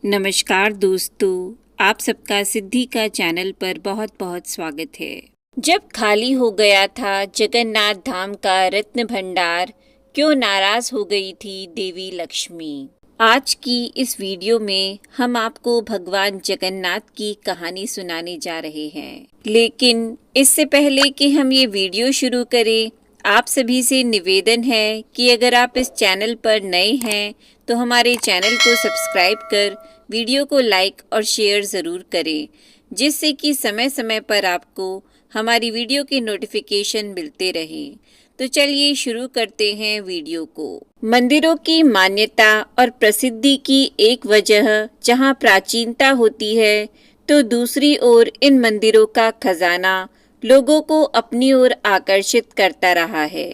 नमस्कार दोस्तों, आप सबका सिद्धि का चैनल पर बहुत बहुत स्वागत है। जब खाली हो गया था जगन्नाथ धाम का रत्न भंडार, क्यों नाराज हो गई थी देवी लक्ष्मी। आज की इस वीडियो में हम आपको भगवान जगन्नाथ की कहानी सुनाने जा रहे हैं। लेकिन इससे पहले कि हम ये वीडियो शुरू करें, आप सभी से निवेदन है कि अगर आप इस चैनल पर नए हैं तो हमारे चैनल को सब्सक्राइब कर वीडियो को लाइक और शेयर ज़रूर करें, जिससे कि समय समय पर आपको हमारी वीडियो के नोटिफिकेशन मिलते रहें। तो चलिए शुरू करते हैं वीडियो को। मंदिरों की मान्यता और प्रसिद्धि की एक वजह जहां प्राचीनता होती है, तो दूसरी ओर इन मंदिरों का खजाना लोगों को अपनी ओर आकर्षित करता रहा है।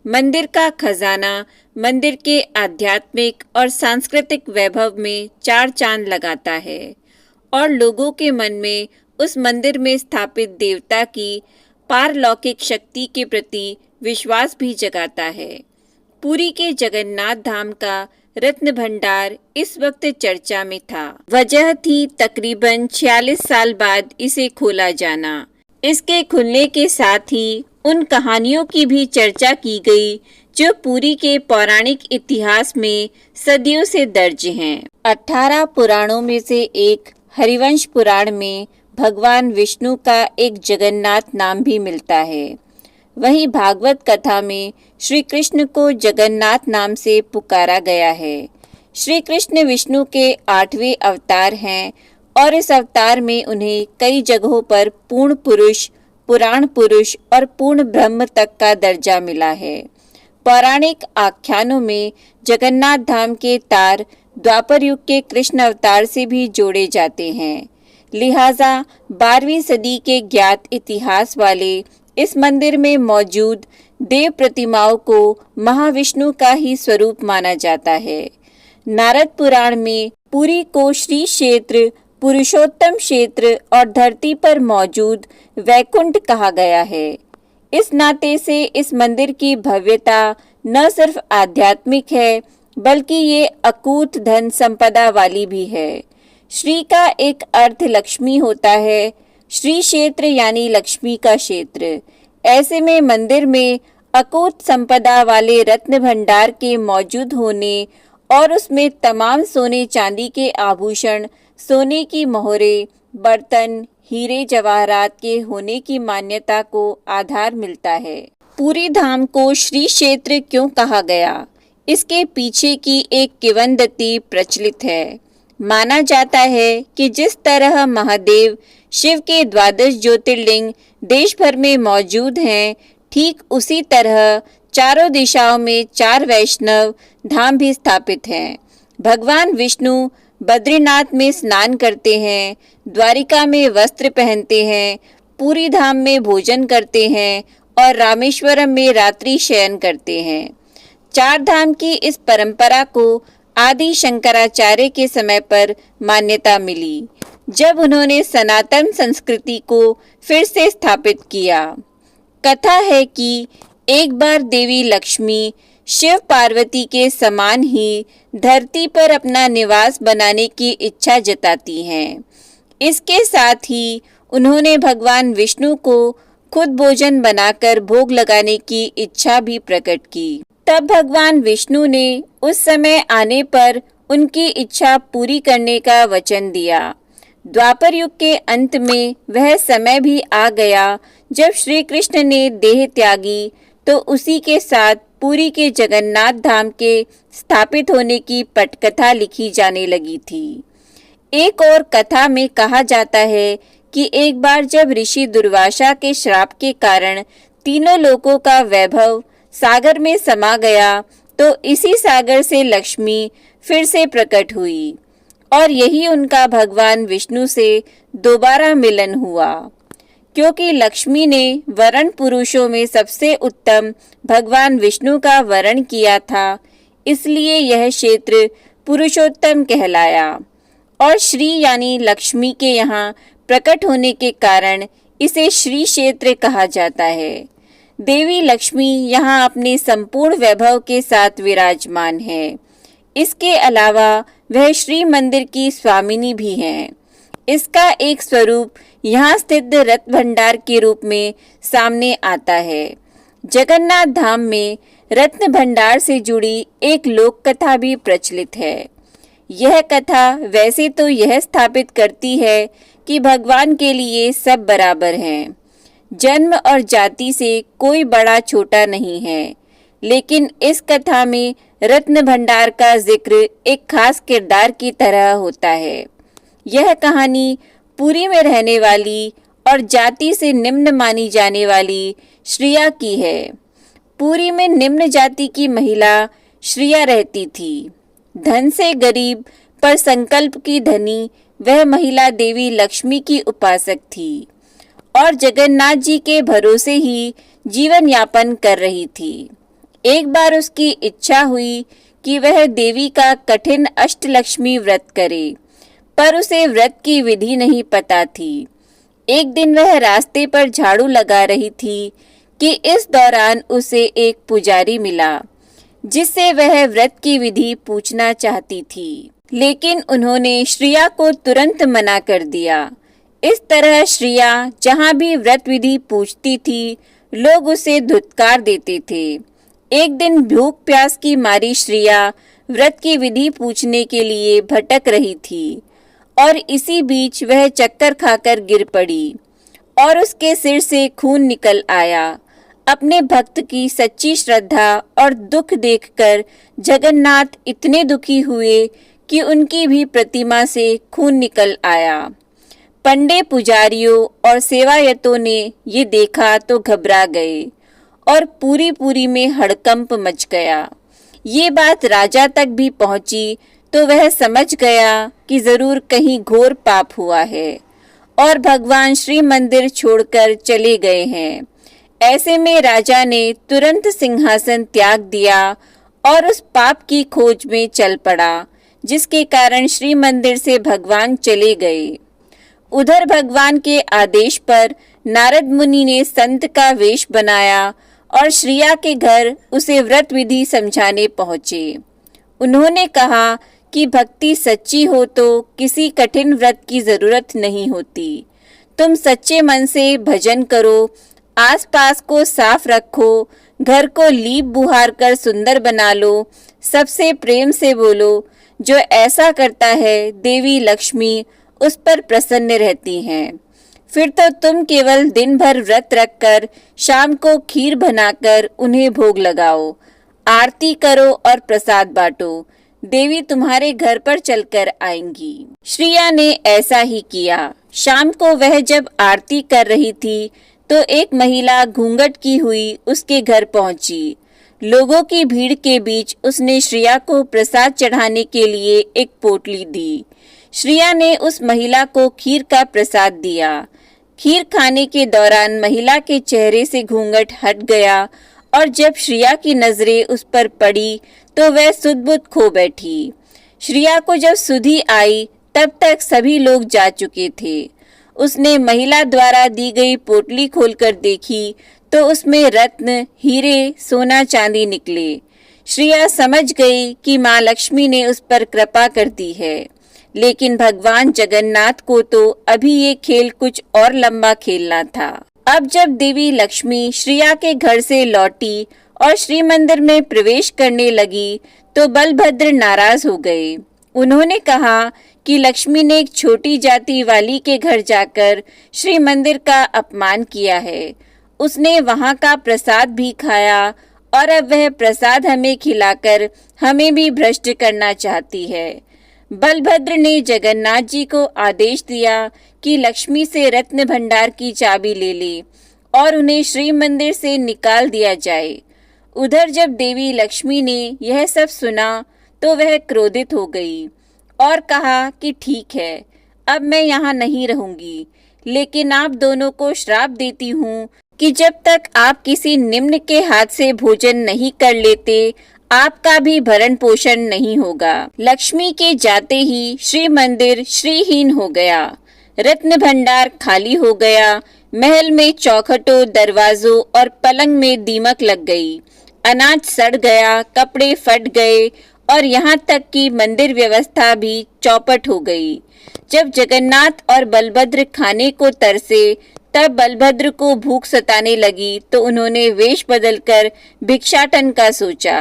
मंदिर का खजाना मंदिर के आध्यात्मिक और सांस्कृतिक वैभव में चार चांद लगाता है और लोगों के मन में उस मंदिर में स्थापित देवता की पारलौकिक शक्ति के प्रति विश्वास भी जगाता है। पुरी के जगन्नाथ धाम का रत्न भंडार इस वक्त चर्चा में था। वजह थी तकरीबन 46 साल बाद इसे खोला जाना। इसके खुलने के साथ ही उन कहानियों की भी चर्चा की गई जो पुरी के पौराणिक इतिहास में सदियों से दर्ज हैं। 18 पुराणों में से एक हरिवंश पुराण में भगवान विष्णु का एक जगन्नाथ नाम भी मिलता है। वहीं भागवत कथा में श्री कृष्ण को जगन्नाथ नाम से पुकारा गया है। श्री कृष्ण विष्णु के 8वें अवतार हैं और इस अवतार में उन्हें कई जगहों पर पूर्ण पुरुष, पुराण पुरुष और पूर्ण ब्रह्म तक का दर्जा मिला है। पौराणिक आख्यानों में जगन्नाथ धाम के तार द्वापर युग के कृष्ण अवतार से भी जोड़े जाते हैं। लिहाजा 12वीं सदी के ज्ञात इतिहास वाले इस मंदिर में मौजूद देव प्रतिमाओं को महाविष्णु का ही स्वरूप माना जाता है। नारद पुराण में पुरी को श्री क्षेत्र, पुरुषोत्तम क्षेत्र और धरती पर मौजूद वैकुंठ कहा गया है। इस नाते से इस मंदिर की भव्यता न सिर्फ आध्यात्मिक है, बल्कि ये अकूत धन संपदा वाली भी है। श्री का एक अर्थ लक्ष्मी होता है। श्री क्षेत्र यानी लक्ष्मी का क्षेत्र। ऐसे में मंदिर में अकूत संपदा वाले रत्न भंडार के मौजूद होने और उसमें तमाम सोने चांदी के आभूषण, सोने की मोहरें, बर्तन, हीरे जवाहरात के होने की मान्यता को आधार मिलता है। पुरी धाम को श्री क्षेत्र क्यों कहा गया, इसके पीछे की एक किंवदंती प्रचलित है। माना जाता है कि जिस तरह महादेव शिव के 12 ज्योतिर्लिंग देश भर में मौजूद हैं, ठीक उसी तरह चारों दिशाओं में 4 वैष्णव धाम भी स्थापित हैं। भगवान विष्णु बद्रीनाथ में स्नान करते हैं, द्वारिका में वस्त्र पहनते हैं, पुरी धाम में भोजन करते हैं और रामेश्वरम में रात्रि शयन करते हैं। 4 धाम की इस परंपरा को आदि शंकराचार्य के समय पर मान्यता मिली, जब उन्होंने सनातन संस्कृति को फिर से स्थापित किया। कथा है कि एक बार देवी लक्ष्मी शिव पार्वती के समान ही धरती पर अपना निवास बनाने की इच्छा जताती हैं। इसके साथ ही उन्होंने भगवान विष्णु को खुद भोजन बनाकर भोग लगाने की इच्छा भी प्रकट की। तब भगवान विष्णु ने उस समय आने पर उनकी इच्छा पूरी करने का वचन दिया। द्वापर युग के अंत में वह समय भी आ गया जब श्री कृष्ण ने देह त्यागी, तो उसी के साथ पुरी के जगन्नाथ धाम के स्थापित होने की पटकथा लिखी जाने लगी थी। एक और कथा में कहा जाता है कि एक बार जब ऋषि दुर्वासा के श्राप के कारण तीनों लोकों का वैभव सागर में समा गया, तो इसी सागर से लक्ष्मी फिर से प्रकट हुई और यही उनका भगवान विष्णु से दोबारा मिलन हुआ। क्योंकि लक्ष्मी ने वरण पुरुषों में सबसे उत्तम भगवान विष्णु का वरण किया था, इसलिए यह क्षेत्र पुरुषोत्तम कहलाया और श्री यानी लक्ष्मी के यहाँ प्रकट होने के कारण इसे श्री क्षेत्र कहा जाता है। देवी लक्ष्मी यहाँ अपने संपूर्ण वैभव के साथ विराजमान है। इसके अलावा वह श्री मंदिर की स्वामिनी भी हैं। इसका एक स्वरूप यहाँ स्थित रत्न भंडार के रूप में सामने आता है। जगन्नाथ धाम में रत्न भंडार से जुड़ी एक लोक कथा भी प्रचलित है। यह कथा वैसे तो यह स्थापित करती है कि भगवान के लिए सब बराबर हैं, जन्म और जाति से कोई बड़ा छोटा नहीं है, लेकिन इस कथा में रत्न भंडार का जिक्र एक खास किरदार की तरह होता है। यह कहानी पुरी में रहने वाली और जाति से निम्न मानी जाने वाली श्रिया की है। पुरी में निम्न जाति की महिला श्रिया रहती थी। धन से गरीब पर संकल्प की धनी वह महिला देवी लक्ष्मी की उपासक थी और जगन्नाथ जी के भरोसे ही जीवन यापन कर रही थी। एक बार उसकी इच्छा हुई कि वह देवी का कठिन अष्टलक्ष्मी व्रत करे, पर उसे व्रत की विधि नहीं पता थी। एक दिन वह रास्ते पर झाड़ू लगा रही थी कि इस दौरान उसे एक पुजारी मिला, जिससे वह व्रत की विधि पूछना चाहती थी, लेकिन उन्होंने श्रिया को तुरंत मना कर दिया। इस तरह श्रिया जहाँ भी व्रत विधि पूछती थी, लोग उसे धुतकार देते थे। एक दिन भूख प्यास की मारी श्रिया व्रत की विधि पूछने के लिए भटक रही थी और इसी बीच वह चक्कर खाकर गिर पड़ी और उसके सिर से खून निकल आया। अपने भक्त की सच्ची श्रद्धा और दुख देखकर जगन्नाथ इतने दुखी हुए कि उनकी भी प्रतिमा से खून निकल आया। पंडे पुजारियों और सेवायतों ने ये देखा तो घबरा गए और पूरी में हड़कंप मच गया। ये बात राजा तक भी पहुंची तो वह समझ गया कि जरूर कहीं घोर पाप हुआ है और भगवान श्री मंदिर छोड़कर चले गए हैं। ऐसे में राजा ने तुरंत सिंहासन त्याग दिया और उस पाप की खोज में चल पड़ा, जिसके कारण श्री मंदिर से भगवान चले गए। उधर भगवान के आदेश पर नारद मुनि ने संत का वेश बनाया और श्रिया के घर उसे व्रत विधि समझाने पहुँचे। उन्होंने कहा कि भक्ति सच्ची हो तो किसी कठिन व्रत की जरूरत नहीं होती। तुम सच्चे मन से भजन करो, आसपास को साफ रखो, घर को लीप बुहार कर सुंदर बना लो, सबसे प्रेम से बोलो। जो ऐसा करता है देवी लक्ष्मी उस पर प्रसन्न रहती हैं। फिर तो तुम केवल दिन भर व्रत रखकर शाम को खीर बनाकर उन्हें भोग लगाओ, आरती करो और प्रसाद बांटो। देवी तुम्हारे घर पर चलकर आएंगी। श्रिया ने ऐसा ही किया। शाम को वह जब आरती कर रही थी तो एक महिला घूंघट की हुई उसके घर पहुंची। लोगों की भीड़ के बीच उसने श्रिया को प्रसाद चढ़ाने के लिए एक पोटली दी। श्रिया ने उस महिला को खीर का प्रसाद दिया। खीर खाने के दौरान महिला के चेहरे से घूंघट हट गया और जब श्रिया की नजरें उस पर पड़ी तो वह सुध-बुध खो बैठी। श्रिया को जब सुधि आई तब तक सभी लोग जा चुके थे। उसने महिला द्वारा दी गई पोटली खोलकर देखी तो उसमें रत्न, हीरे, सोना चांदी निकले। श्रिया समझ गई कि माँ लक्ष्मी ने उस पर कृपा कर दी है, लेकिन भगवान जगन्नाथ को तो अभी ये खेल कुछ और लंबा खेलना था। अब जब देवी लक्ष्मी श्रिया के घर से लौटी और श्री मंदिर में प्रवेश करने लगी तो बलभद्र नाराज हो गए। उन्होंने कहा कि लक्ष्मी ने एक छोटी जाति वाली के घर जाकर श्री मंदिर का अपमान किया है। उसने वहां का प्रसाद भी खाया और अब वह प्रसाद हमें खिलाकर हमें भी भ्रष्ट करना चाहती है। बलभद्र ने जगन्नाथ जी को आदेश दिया कि लक्ष्मी से रत्न भंडार की चाबी ले ले और उन्हें श्री मंदिर से निकाल दिया जाए। उधर जब देवी लक्ष्मी ने यह सब सुना तो वह क्रोधित हो गई और कहा कि ठीक है, अब मैं यहाँ नहीं रहूंगी, लेकिन आप दोनों को श्राप देती हूँ कि जब तक आप किसी निम्न के हाथ से भोजन नहीं कर लेते, आपका भी भरण पोषण नहीं होगा। लक्ष्मी के जाते ही श्री मंदिर श्रीहीन हो गया, रत्न भंडार खाली हो गया, महल में चौखटों, दरवाजों और पलंग में दीमक लग गई, अनाज सड़ गया, कपड़े फट गए और यहाँ तक कि मंदिर व्यवस्था भी चौपट हो गई। जब जगन्नाथ और बलभद्र खाने को तरसे, तब बलभद्र को भूख सताने लगी तो उन्होंने वेश बदलकर भिक्षाटन का सोचा।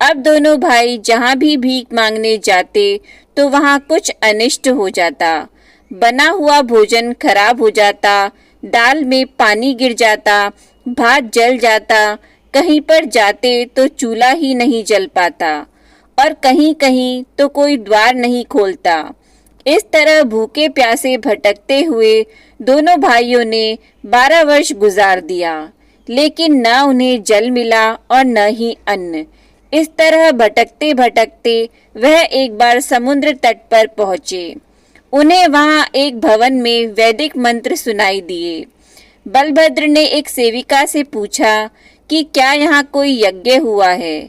अब दोनों भाई जहाँ भी भीख मांगने जाते तो वहाँ कुछ अनिष्ट हो जाता। बना हुआ भोजन खराब हो जाता, दाल में पानी गिर जाता, भात जल जाता, कहीं पर जाते तो चूल्हा ही नहीं जल पाता और कहीं कहीं तो कोई द्वार नहीं खोलता। इस तरह भूखे प्यासे भटकते हुए दोनों भाइयों ने 12 वर्ष गुजार दिया, लेकिन न उन्हें जल मिला और न ही अन्न। इस तरह भटकते भटकते वह एक बार समुद्र तट पर पहुंचे। उन्हें वहां एक भवन में वैदिक मंत्र सुनाई दिए। बलभद्र ने एक सेविका से पूछा कि क्या यहाँ कोई यज्ञ हुआ है?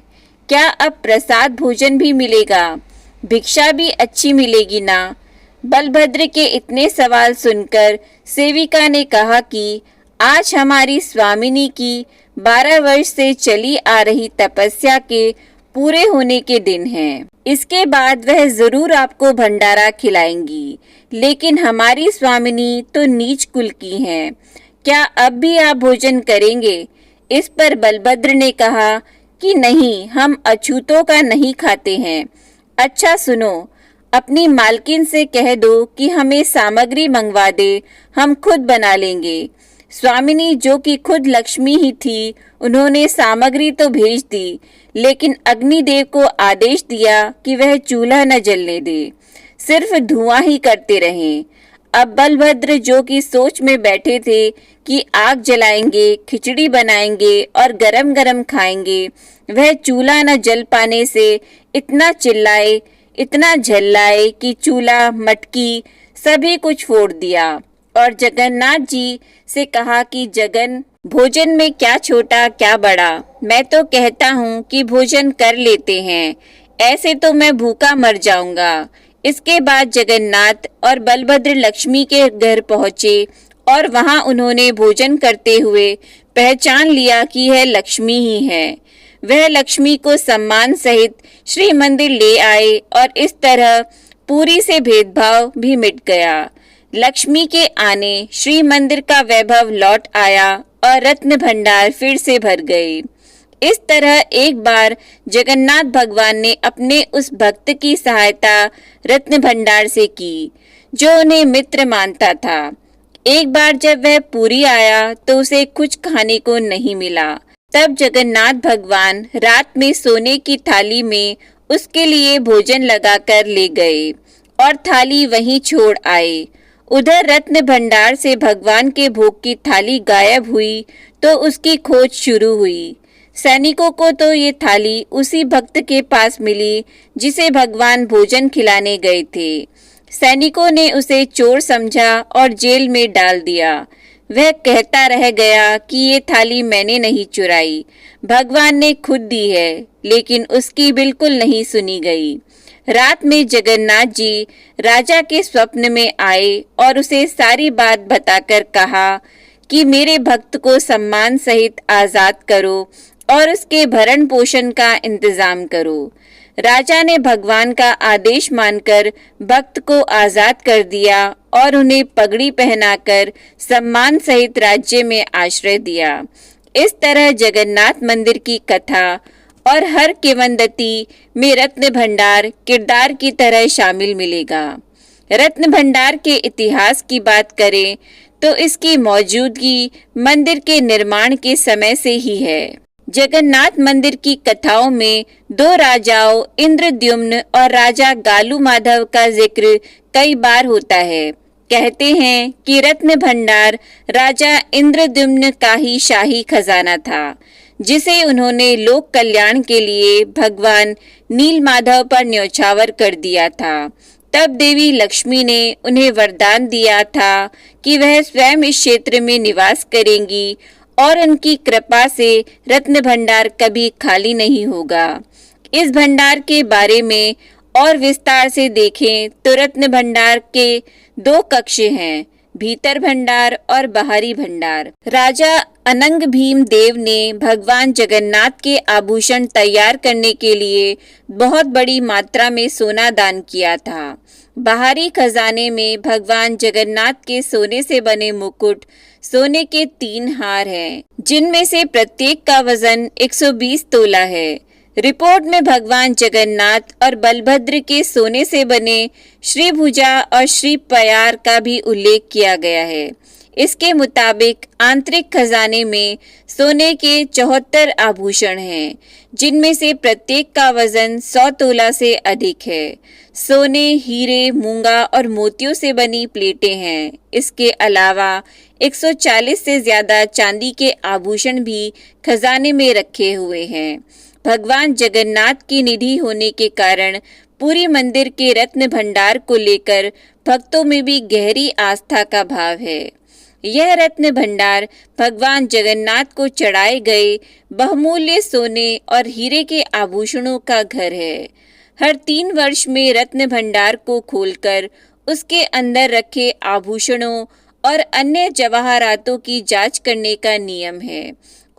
क्या अब प्रसाद भोजन भी मिलेगा? भिक्षा भी अच्छी मिलेगी ना? बलभद्र के इतने सवाल सुनकर सेविका ने कहा कि आज हमारी स्वामिनी की 12 वर्ष से चली आ रही तपस्या के पूरे होने के दिन हैं। इसके बाद वह जरूर आपको भंडारा खिलाएंगी, लेकिन हमारी स्वामिनी तो नीच कुल की हैं। क्या अब भी आप भोजन करेंगे? इस पर बलभद्र ने कहा कि नहीं, हम अछूतों का नहीं खाते हैं। अच्छा सुनो, अपनी मालकिन से कह दो कि हमें सामग्री मंगवा दे, हम खुद बना लेंगे। स्वामिनी जो कि खुद लक्ष्मी ही थी, उन्होंने सामग्री तो भेज दी, लेकिन अग्निदेव को आदेश दिया कि वह चूल्हा न जलने दे, सिर्फ धुआं ही करते रहें। अब बलभद्र जो कि सोच में बैठे थे कि आग जलाएंगे, खिचड़ी बनाएंगे और गरम गरम खाएंगे, वह चूल्हा न जल पाने से इतना चिल्लाए, इतना झल्लाए कि चूल्हा, मटकी सभी कुछ फोड़ दिया और जगन्नाथ जी से कहा कि जगन, भोजन में क्या छोटा क्या बड़ा, मैं तो कहता हूँ कि भोजन कर लेते हैं, ऐसे तो मैं भूखा मर जाऊंगा। इसके बाद जगन्नाथ और बलभद्र लक्ष्मी के घर पहुँचे और वहाँ उन्होंने भोजन करते हुए पहचान लिया कि यह लक्ष्मी ही है। वह लक्ष्मी को सम्मान सहित श्री मंदिर ले आए और इस तरह पूरी से भेदभाव भी मिट गया। लक्ष्मी के आने श्री मंदिर का वैभव लौट आया और रत्न भंडार फिर से भर गए। इस तरह एक बार जगन्नाथ भगवान ने अपने उस भक्त की सहायता रत्न भंडार से की, जो उन्हें मित्र मानता था। एक बार जब वह पुरी आया तो उसे कुछ खाने को नहीं मिला। तब जगन्नाथ भगवान रात में सोने की थाली में उसके लिए भोजन लगाकर ले गए और थाली वहीं छोड़ आए। उधर रत्न भंडार से भगवान के भोग की थाली गायब हुई तो उसकी खोज शुरू हुई। सैनिकों को तो ये थाली उसी भक्त के पास मिली जिसे भगवान भोजन खिलाने गए थे। सैनिकों ने उसे चोर समझा और जेल में डाल दिया। वह कहता रह गया कि ये थाली मैंने नहीं चुराई, भगवान ने खुद दी है, लेकिन उसकी बिल्कुल नहीं सुनी गई। रात में जगन्नाथ जी राजा के स्वप्न में आए और उसे सारी बात बताकर कहा कि मेरे भक्त को सम्मान सहित आजाद करो और उसके भरण पोषण का इंतजाम करो। राजा ने भगवान का आदेश मानकर भक्त को आजाद कर दिया और उन्हें पगड़ी पहनाकर सम्मान सहित राज्य में आश्रय दिया। इस तरह जगन्नाथ मंदिर की कथा और हर किंवदंती में रत्न भंडार किरदार की तरह शामिल मिलेगा। रत्न भंडार के इतिहास की बात करें तो इसकी मौजूदगी मंदिर के निर्माण के समय से ही है। जगन्नाथ मंदिर की कथाओं में दो राजाओं इंद्रद्युम्न और राजा गालू माधव का जिक्र कई बार होता है। कहते हैं कि रत्न भंडार राजा इंद्रद्युम्न का ही शाही खजाना था, जिसे उन्होंने लोक कल्याण के लिए भगवान नील माधव पर न्यौछावर कर दिया था। तब देवी लक्ष्मी ने उन्हें वरदान दिया था कि वह स्वयं इस क्षेत्र में निवास करेंगी और उनकी कृपा से रत्न भंडार कभी खाली नहीं होगा। इस भंडार के बारे में और विस्तार से देखें तो रत्न भंडार के दो कक्ष हैं। भीतर भंडार और बाहरी भंडार। राजा अनंग भीम देव ने भगवान जगन्नाथ के आभूषण तैयार करने के लिए बहुत बड़ी मात्रा में सोना दान किया था। बाहरी खजाने में भगवान जगन्नाथ के सोने से बने मुकुट, सोने के 3 हार हैं, जिनमें से प्रत्येक का वजन 120 तोला है। रिपोर्ट में भगवान जगन्नाथ और बलभद्र के सोने से बने श्रीभुजा और श्री पयार का भी उल्लेख किया गया है। इसके मुताबिक आंतरिक खजाने में सोने के 74 आभूषण हैं, जिनमें से प्रत्येक का वजन 100 तोला से अधिक है। सोने, हीरे, मूंगा और मोतियों से बनी प्लेटें हैं। इसके अलावा 140 से ज्यादा चांदी के आभूषण भी खजाने में रखे हुए हैं। भगवान जगन्नाथ की निधि होने के कारण पूरी मंदिर के रत्न भंडार को लेकर भक्तों में भी गहरी आस्था का भाव है। यह रत्न भंडार भगवान जगन्नाथ को चढ़ाए गए बहुमूल्य सोने और हीरे के आभूषणों का घर है। हर 3 वर्ष में रत्न भंडार को खोलकर उसके अंदर रखे आभूषणों और अन्य जवाहरातों की जांच करने का नियम है।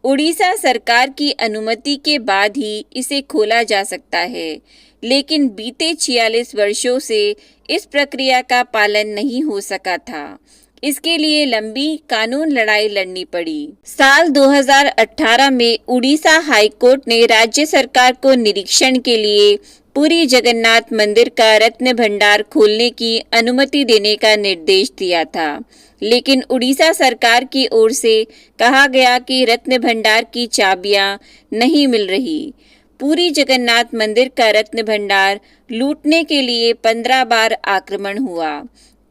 उड़ीसा सरकार की अनुमति के बाद ही इसे खोला जा सकता है, लेकिन बीते 46 वर्षों से इस प्रक्रिया का पालन नहीं हो सका था। इसके लिए लंबी कानून लड़ाई लड़नी पड़ी। साल 2018 में उड़ीसा हाईकोर्ट ने राज्य सरकार को निरीक्षण के लिए पुरी जगन्नाथ मंदिर का रत्न भंडार खोलने की अनुमति देने का निर्देश दिया था, लेकिन उड़ीसा सरकार की ओर से कहा गया कि रत्न भंडार की चाबियां नहीं मिल रही। पुरी जगन्नाथ मंदिर का रत्न भंडार लूटने के लिए 15 बार आक्रमण हुआ।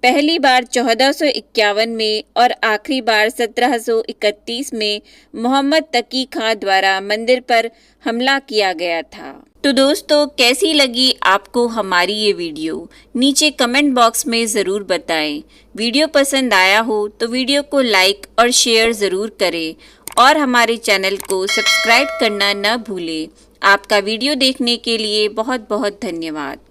पहली बार 1451 में और आखिरी बार 1731 में मोहम्मद तकी खां द्वारा मंदिर पर हमला किया गया था। तो दोस्तों, कैसी लगी आपको हमारी ये वीडियो? नीचे कमेंट बॉक्स में ज़रूर बताएं। वीडियो पसंद आया हो तो वीडियो को लाइक और शेयर ज़रूर करें और हमारे चैनल को सब्सक्राइब करना न भूलें। आपका वीडियो देखने के लिए बहुत बहुत धन्यवाद।